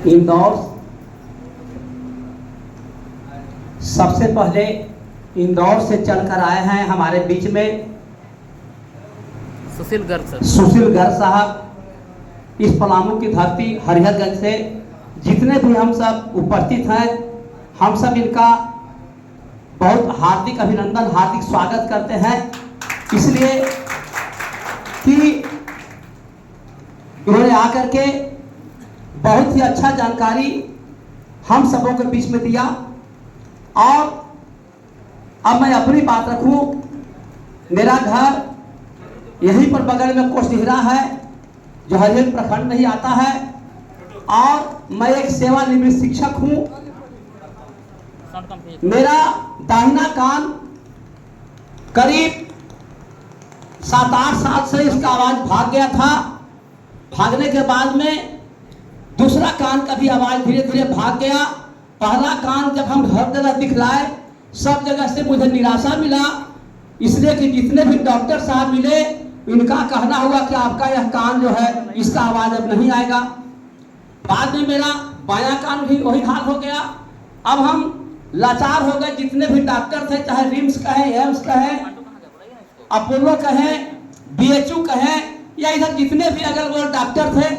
इंदौर सबसे पहले इंदौर से चलकर आए हैं हमारे बीच में सुशील गर्ग साहब। इस पलामू की धरती हरिहरगंज से जितने भी हम सब उपस्थित हैं, हम सब इनका बहुत हार्दिक अभिनंदन, हार्दिक स्वागत करते हैं। इसलिए कि उन्होंने आकर के बहुत ही अच्छा जानकारी हम सबों के बीच में दिया। और अब मैं अपनी बात रखूं, मेरा घर यहीं पर बगल में कोसडीहरा है, जो हरिहर प्रखंड में ही आता है, और मैं एक सेवानिवृत्त शिक्षक हूं। मेरा दाहिना कान करीब 7-8 साल से इसका आवाज भाग गया था। भागने के बाद में दूसरा कान का भी आवाज धीरे धीरे भाग गया। पहला कान जब हम हर जगह दिखलाए, सब जगह से मुझे निराशा मिला, इसलिए कि जितने भी डॉक्टर साहब मिले, इनका कहना हुआ कि आपका यह कान जो है, इसका आवाज अब नहीं आएगा। बाद में मेरा बायां कान भी वही हाल हो गया। अब हम लाचार हो गए। जितने भी डॉक्टर थे, चाहे रिम्स कहें, एम्स कहें, अपोलो कहें, BHU कहें, या इधर जितने भी अगल बगल डॉक्टर थे,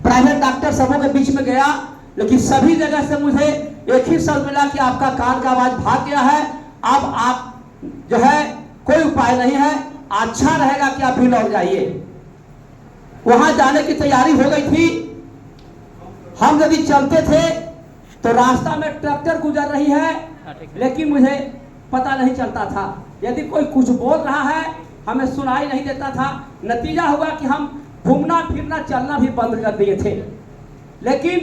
प्राइवेट डॉक्टर सबों के बीच में गया, लेकिन सभी जगह से मुझे एक ही शब्द मिला कि आपका कान का आवाज भाग गया है, अब आप जो है कोई उपाय नहीं है, अच्छा रहेगा कि आप भी लौट जाइए। वहां जाने की तैयारी हो गई थी। हम यदि चलते थे तो रास्ता में ट्रैक्टर गुजर रही है, लेकिन मुझे पता नहीं चलता था। यदि कोई कुछ बोल रहा है, हमें सुनाई नहीं देता था। नतीजा हुआ कि हम घूमना फिरना चलना भी बंद कर दिए थे। लेकिन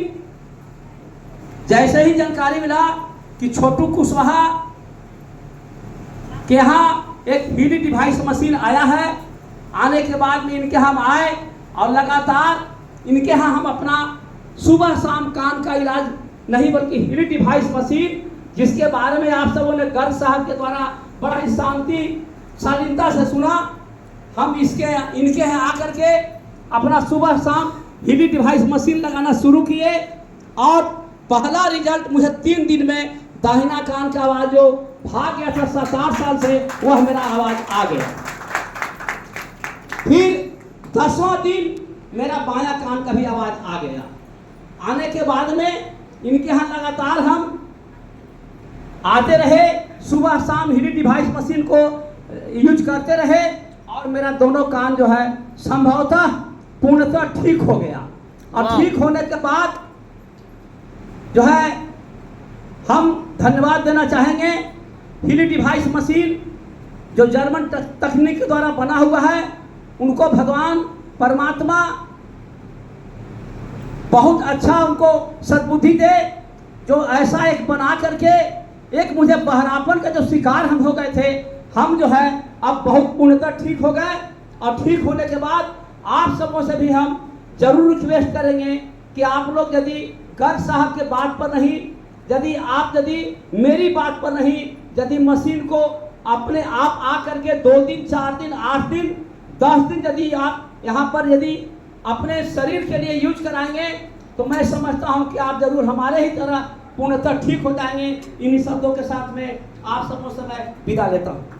जैसे ही जानकारी मिला कि छोटू कुशवाहा के यहाँ एक हीली डिवाइस मशीन आया है, आने के बाद में इनके हम आए और लगातार इनके यहाँ हम अपना सुबह शाम कान का इलाज नहीं बल्कि हीली डिवाइस मशीन, जिसके बारे में आप सबों ने गर्ग साहब के द्वारा बड़ा ही शालीनता से सुना, हम इनके यहाँ आकर के अपना सुबह शाम हीली डिवाइस मशीन लगाना शुरू किए। और पहला रिजल्ट मुझे 3 दिन में दाहिना कान का आवाज जो भाग गया था 7-8 साल से, वह मेरा आवाज आ गया। फिर 10वां दिन मेरा बायां कान का भी आवाज आ गया। आने के बाद में इनके यहाँ लगातार हम आते रहे, सुबह शाम हीली डिवाइस मशीन को यूज करते रहे, और मेरा दोनों कान जो है संभवतः पूर्णतः ठीक हो गया। और ठीक होने के बाद जो है हम धन्यवाद देना चाहेंगे हीली डिवाइस मशीन जो जर्मन तकनीक के द्वारा बना हुआ है, उनको भगवान परमात्मा बहुत अच्छा उनको सद्बुद्धि दे, जो ऐसा एक बना करके एक मुझे बहरापन का जो शिकार हम हो गए थे, हम जो है अब बहुत पूर्णतः ठीक हो गए। और ठीक होने के बाद आप सबों से भी हम जरूर रिक्वेस्ट करेंगे कि आप लोग यदि गर्ग साहब के बात पर नहीं, यदि मेरी बात पर नहीं, यदि मशीन को अपने आप आ करके 2 दिन 4 दिन 8 दिन 10 दिन यदि आप यहाँ पर यदि अपने शरीर के लिए यूज कराएंगे, तो मैं समझता हूँ कि आप जरूर हमारे ही तरह पूर्णतः ठीक हो जाएंगे। इन्हीं शब्दों के साथ में आप सबों से मैं विदा लेता हूँ।